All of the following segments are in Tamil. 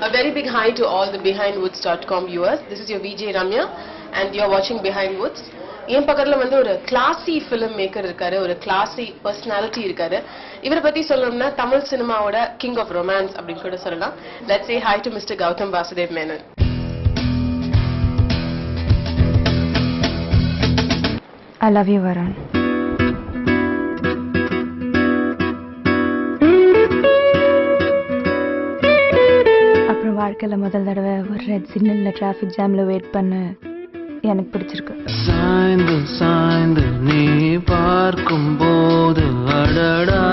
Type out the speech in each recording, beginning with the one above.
A very big hi to all the BehindWoods.com viewers. This is your VJ Ramya and you're watching Behind Woods. என் பக்கத்துல வந்து ஒரு கிளாசி ஃபிலிம் மேக்கர் இருக்காரு, ஒரு கிளாசி பர்சனாலிட்டி இருக்காரு. இவரை பத்தி சொல்லணும்னா தமிழ் சினிமாவோட கிங் ஆஃப் ரொமான்ஸ் அப்படின்னு கூட சொல்லலாம். Let's say hi to mister Gautham Vasudev Menon. I love you, Varun. அப்புறம் வாழ்க்கையில முதல் தடவை ஒரு ரெட் சிக்னல்ல டிராஃபிக் ஜாம்ல வெயிட் பண்ண எனக்கு பிடிச்சிருக்கு. சாய்ந்து சாய்ந்து நீ பார்க்கும் போது அடடா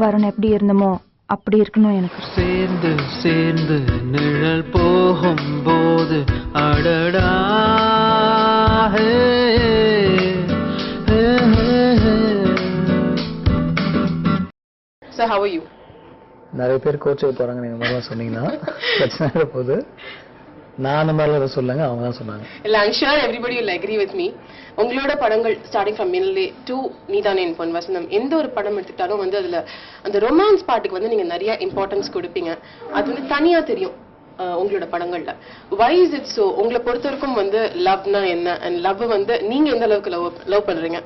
வருண் எப்படி இருந்தமோ அப்படி இருக்கணும் எனக்கு. சேர்ந்து சேர்ந்து நிழல் போகும் போது அடடா. So how are you? நிறைய பேர் கோச் போறாங்க, நீங்க மாதிரி சொன்னீங்கன்னா பிரச்சனை போகுது. நான் அந்த மாதிரிலாம் சொல்லுங்க, அவங்க தான் சொன்னாங்க. இல்ல, I'm sure everybody will agree with me. உங்களோட படங்கள் ஸ்டார்டிங் ஃப்ரம் மின்னலே டு நீதானே என் பொன் வசந்தம், எந்த ஒரு படம் எடுத்துட்டாலும் வந்து அதுல அந்த ரொமான்ஸ் பாட்டுக்கு வந்து நீங்க நிறைய இம்பார்ட்டன்ஸ் கொடுப்பீங்க. அது வந்து தனியா தெரியும் உங்களோட படங்கள்ல. Why is it so? உங்களை பொறுத்த வரைக்கும் வந்து லவ்னா என்ன, அண்ட் லவ் வந்து நீங்க எந்த அளவுக்கு லவ் பண்றீங்க?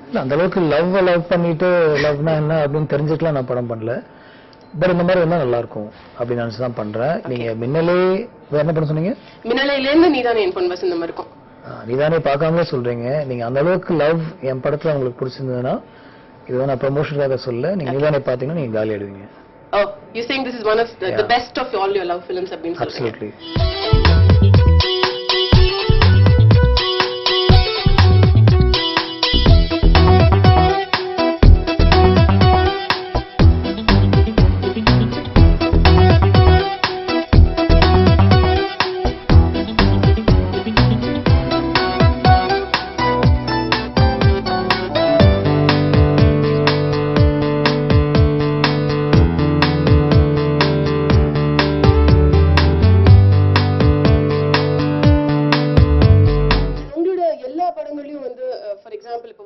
இல்ல, அந்த அளவுக்கு லவ் பண்ணிட்டு லவ்னா என்ன அப்படின்னு தெரிஞ்சுக்கலாம் நான் படம் பண்ணல. பட் இந்த மாதிரி இருந்தா நல்லா இருக்கும் அப்படின்னு நினைச்சு தான் பண்றேன். நீங்க மின்னலே வேற என்ன பண்ண சொன்னீங்க? மின்னலையில இருந்து நீதானே என் பொன் வசந்தம் இருக்கும். நீதானே பார்க்காமலே சொல்றீங்க. நீங்க அந்த அளவுக்கு லவ் என் படத்துல உங்களுக்கு பிடிச்சிருந்ததுன்னா, இது நான் ப்ரமோஷனுக்காக சொல்ல, நீங்க நீதானே பாத்தீங்கன்னா நீங்க காலி ஆயிடுவீங்க. Oh, you saying this is one of the best of all your love films அப்படின்னு சொல்றீங்க? Absolutely.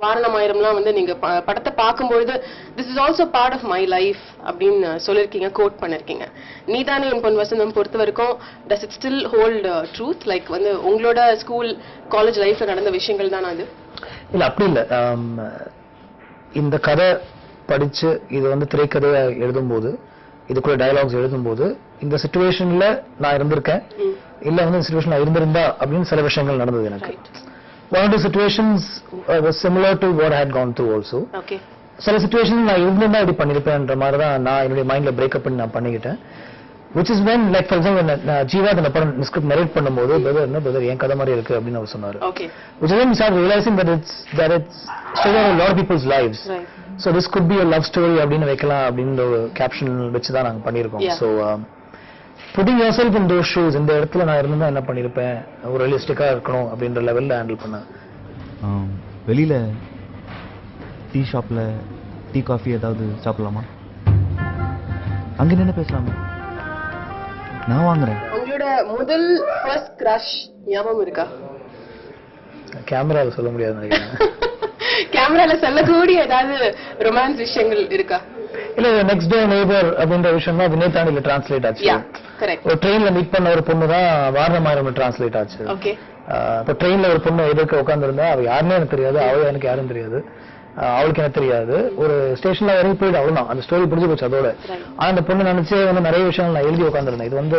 வாரணமாயிரம்லாம் வந்து நீங்க படத்தை பார்க்கும்பொழுது this is also part of my life அப்படின்னு சொல்லிருக்கீங்க, கோட் பண்ணிருக்கீங்க. நீதானே என் பொன் வசந்தம் பொறுத்த வரைக்கும் does it still hold truth? Like வந்து உங்களோட ஸ்கூல் காலேஜ் லைஃப்ல நடந்த விஷயங்கள் தானா அது? இல்ல, அப்படி இல்ல. இந்த கதை படிச்சு இது வந்து திரைக்கதையா எழுதும்போது, இதுக்குள்ள டயலாக்ஸ் எழுதும்போது, இந்த சிச்சுவேஷன்ல நான் இருந்திருக்கேன், இல்ல வந்து இந்த சிச்சுவேஷன்ல இருந்திருந்தா அப்படின்னு சில விஷயங்கள் நடந்தது எனக்கு. One of the situations was similar to what I had gone through also. Okay. சில சிச்சுவேஷன் நான் இருந்திருந்தா இப்படி பண்ணிருப்பேன்ற மாதிரி தான் நான் என்னுடைய மைண்ட்ல பிரேக்கப் பண்ணி நான் பண்ணிக்கிட்டேன். which is when, like for example, Jeeva அந்த படம் ஸ்கிரிப்ட் நரேட் பண்ணும்போது பிரதர் என் கதை மாதிரி இருக்கு அப்படின்னு அவர் சொன்னாரு. Okay. which is when we started realizing that it's story of a lot of people's lives. Right. So this could be a love story அப்படின்னு வைக்கலாம் அப்படின்ற ஒரு கேப்ஷன் வச்சு தான் நாங்க பண்ணியிருக்கோம். So putting yourself in those shoes, இந்த இடத்துல நான் இருந்தா என்ன பண்ணிருப்பேன், ஒரு ரியலிஸ்டிக்கா இருக்கணும் அப்படின்ற லெவல்ல ஹேண்டில் பண்ணேன். வெளியில டீ ஷாப்ல டீ காஃபி ஏதாவது சாப்பிடலாமா? அங்க என்ன பேசலாமா? நான் வாங்குறேன். உங்களோட முதல் ஃபர்ஸ்ட் கிரஷ் ஞாபகம் இருக்கா? கேமரால சொல்ல முடியாது நினைக்கிறேன். கேமரால சொல்லக்கூடிய ஏதாவது ரொமான்ஸ் விஷயங்கள் இருக்கா? இல்ல, நெக்ஸ்ட் டே நெய்பர் அப்படின்ற விஷயம் தான் வினய் தாண்டில டிரான்ஸ்லேட் ஆச்சு. ஒரு ட்ரெயின்ல மீட் பண்ண ஒரு பொண்ணு தான் வாரணமாயிரம் டிரான்ஸ்லேட் ஆச்சு. இப்போ ட்ரெயின்ல ஒரு பொண்ணு எதிர்க்க உட்காந்துருந்தா, அவ யாருன்னு எனக்கு தெரியாது, அவளும் எனக்கு யாரும் தெரியாது, அவளுக்கு எனக்கு தெரியாது. ஒரு ஸ்டேஷன்ல வரைக்கும் போயிட்டு அவ்வளவுதான், அந்த ஸ்டோரி புரிஞ்சு போச்சு அதோட. ஆனா அந்த பொண்ணு நினைச்சு வந்து நிறைய விஷயங்கள் நான் எழுதி உட்காந்துருந்தேன். இது வந்து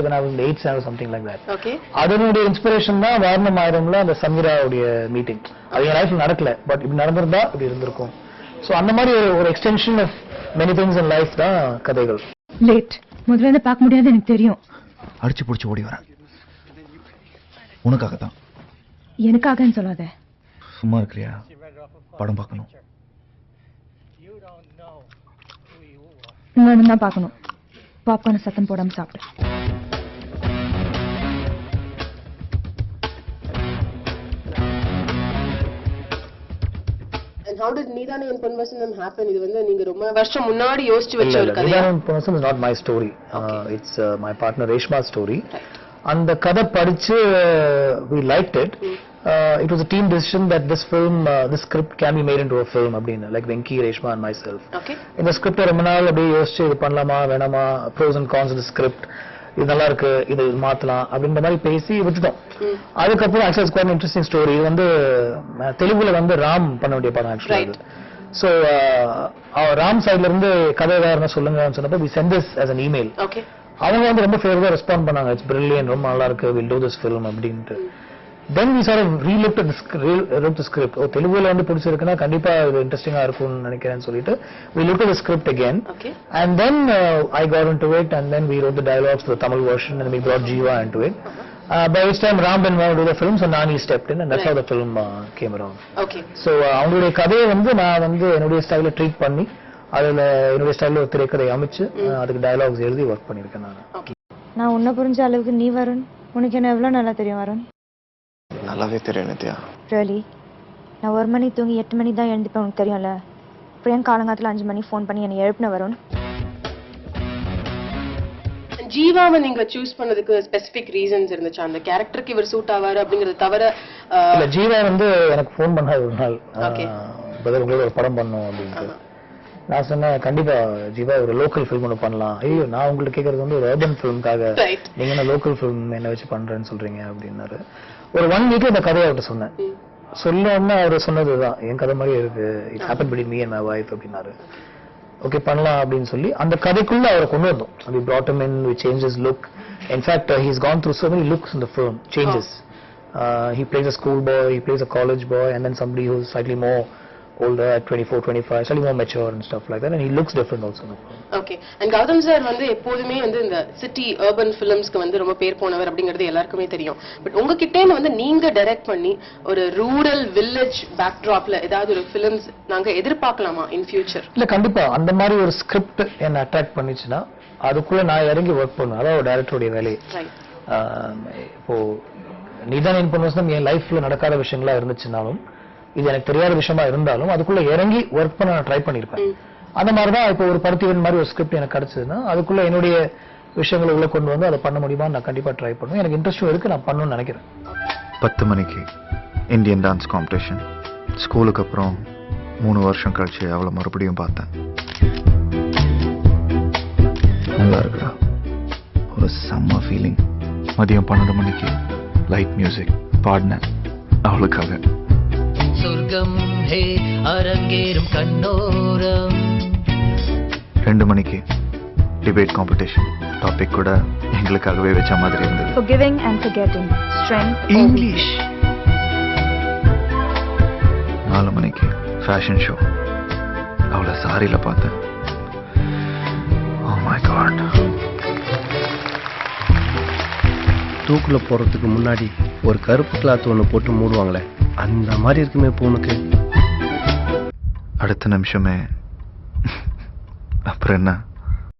8th something like that. அதனுடைய இன்ஸ்பிரேஷன் தான் வாரணமாயிரம்ல அந்த சமீராவுடைய மீட்டிங். அது என் லைஃப்ல நடக்கல, பட் இப்படி நடந்திருந்தா இப்படி இருந்திருக்கும். சோ அந்த மாதிரி ஒரு extension of many things in life தான் கதைகள். லேட் முதல்ல இருந்து பார்க்க முடியாது எனக்கு தெரியும். அடிச்சு புடிச்சு ஓடி வரேன் உனக்காக தான். எனக்காகன்னு சொல்லாத. சும்மா இருக்கிறியா? படம் பார்க்கணும். இன்னொன்னு தான் பார்க்கணும். பாப்கார்ன் சத்தம் போடாம சாப்பிடு. And how did நீதானே என் பொன் வசந்தம் happen? இது வந்து நீங்க ரொம்ப வருஷம் முன்னாடி யோசிச்சு வச்ச ஒரு கதை. நீதானே என் பொன் வசந்தம் is not my story. It's my partner Reshma's story. அந்த கதை படிச்சு we liked it. it was a team decision that this film, this script can be made into a film அப்படின்னு, like Venki, Reshma and myself. Okay. இந்த ஸ்கிரிப்டை ரொம்ப நாள் அப்படியே யோசிச்சு இது பண்ணலாமா வேணாமா, pros and cons of script, இது நல்லா இருக்கு இது மாத்தலாம் அப்படின்ற மாதிரி பேசி விட்டுட்டோம். அதுக்கப்புறம் actually it's quite interesting story. இது வந்து தெலுங்குல வந்து ராம் பண்ண வேண்டிய படம் ஆக்சுவலி. ஸோ ராம் சைட்ல இருந்து கதை வேற சொல்லுங்கன்னு சொன்னப்போ we sent this as an email. Okay. அவங்க வந்து ரொம்ப ஃபேவரா ரெஸ்பாண்ட் பண்ணாங்க. இட்ஸ் பிரில்லியன்ட், ரொம்ப நல்லா இருக்கு, we'll do this film அப்படின்ட்டு. Then we sort of re-looked at the script. ஓ தெலுங்குல வந்து பிடிச்சிருக்குன்னா கண்டிப்பா இது இன்ட்ரெஸ்டிங்கா இருக்கும்னு நினைக்கிறேன்னு சொல்லிட்டு we looked at the script again. Okay. And then I got into it and then we wrote the dialogues for the Tamil version and we brought Jeeva into it. By which time Ram didn't want to do the film, so Nani stepped in and that's how the film came around. Okay. So அவங்களுடைய கதையை வந்து நான் வந்து என்னுடைய ஸ்டைல ட்ரீட் பண்ணி அதுல என்னுடைய ஸ்டைல ஒரு திரைக்கதை அமைச்சு அதுக்கு டயலாக்ஸ் எழுதி ஒர்க் பண்ணிருக்கேன் நான். Okay. நான் உன்னை புரிஞ்ச அளவுக்கு நீ வருண், உனக்கு என்ன எவ்வளவு நல்லா தெரியும் வருண்? நல்லாவே தெரியும் நித்யா. ரியலி? நான் 1 மணி தூங்கி 8 மணி தான் எழுந்திப்பேன், உனக்கு தெரியும்ல. பிரியங்கா காலங்காலத்தில் 5 மணி ஃபோன் பண்ணி என்னை எழுப்பின வருண். ஜீவாவை நீங்க சூஸ் பண்ணதுக்கு ஸ்பெசிபிக் ரீசன்ஸ் இருந்துச்சு? அந்த கேரக்டருக்கு இவர் சூட் ஆவாரு அப்படிங்கறது தவிர? இல்ல, ஜீவா வந்து எனக்கு ஃபோன் பண்ணா ஒரு நாள், பிரதர் உங்களோட ஒரு படம் பண்ணணும் அப்படின்ட்டு. நான் சொன்னேன் கண்டிப்பா ஜீவா ஒரு லோக்கல் ஃபிலிம் ஒன்று பண்ணலாம். ஐயோ நான் உங்களுக்கு கேட்கறது வந்து ஒரு அர்பன் ஃபிலிம்காக, நீங்க என்ன லோக்கல் ஃபிலிம் என்ன வச்சு பண்றேன்னு சொல்றீங்க அப்படின்னாரு. ஒரு 1 வீக் இந்த கதையை அவர்கிட்ட சொன்னேன். சொன்னோன்னா அவர் சொன்னதுதான் என் கதை மாதிரியே இருக்கு, it happen between me and my wife அப்படின்னாரு. ஓகே பண்ணலாம் அப்படின்னு சொல்லி அந்த கதைக்குள்ள அவரை கொண்டு வந்தோம். we brought him in, we changed his look. In fact, he's gone through so many looks in the film, changes. He plays a school boy, he plays a college boy, and then somebody who's slightly more older at 24, 25, slightly more mature and stuff like that, and he looks different also in the film. Okay. And Gautam sir வந்து எப்போதுமே வந்து இந்த சிட்டி urban filmsக்கு வந்து ரொம்ப பேர் போனவர் அப்படிங்கிறது எல்லாருக்குமே தெரியும். பட் உங்ககிட்டே வந்து நீங்க டைரக்ட் பண்ணி ஒரு ரூரல் வில்லேஜ் பேக்ட்ராப்ல ஏதாவது ஒரு ஃபிலிம்ஸ் நாங்க எதிர்பார்க்கலாமா இன் ஃபியூச்சர்? இல்ல கண்டிப்பா அந்த மாதிரி ஒரு ஸ்கிரிப்ட் என்ன அட்ராக்ட் பண்ணிச்சுன்னா அதுக்குள்ள நான் இறங்கி ஒர்க் பண்ணுவேன். அதான் ஒரு டைரக்டருடைய வேலை. இப்போ நீதான் இன்ஃபர்மேஷன் என் லைஃப்ல நடக்காத விஷயங்களா இருந்துச்சுனாலும், இது எனக்கு தெரியாத விஷயமா இருந்தாலும் அதுக்குள்ள இறங்கி ஒர்க் பண்ண நான் ட்ரை பண்ணிருப்பேன். அந்த மாதிரிதான் இப்போ ஒரு பருத்திவன் மாதிரி ஒரு ஸ்கிரிப்ட் எனக்கு கிடைச்சதுன்னா அதுக்குள்ள என்னுடைய விஷயங்களை உள்ள கொண்டு வந்து அதை பண்ண முடியுமா நான் கண்டிப்பா ட்ரை பண்ணுவேன். எனக்கு இன்ட்ரெஸ்டும் இருக்கு, நான் பண்ணணும்னு நினைக்கிறேன். 10 மணிக்கு இந்தியன் டான்ஸ் காம்படிஷன். ஸ்கூலுக்கு அப்புறம் 3 வருஷம் கழிச்சு அவளை மறுபடியும் பார்த்தேன். நல்லா இருக்குடா, ஒரு செம்ம ஃபீலிங். மதியம் 12 மணிக்கு லைட் மியூசிக் பாடினேன் அவளுக்காக. சொர்க்கம் ஹே அரங்கேறும் கண்ணோரம். 2 மணிக்கு டிபேட் காம்படிஷன். டாபிக் கூட எங்களுக்காகவே வச்ச மாதிரி இருந்தது. Forgiving and forgetting, strength or English. 4 மணிக்கு ஃபேஷன் ஷோ. அவளை சாரியில பார்த்தேன். Oh my God. தூக்குல போறதுக்கு முன்னாடி ஒரு கருப்பு கிளாத் ஒன்று போட்டு மூடுவாங்களே, அந்த மாதிரி இருக்குமே பொண்ணுக்கு. அடுத்த நிமிஷமே அப்புறம் என்ன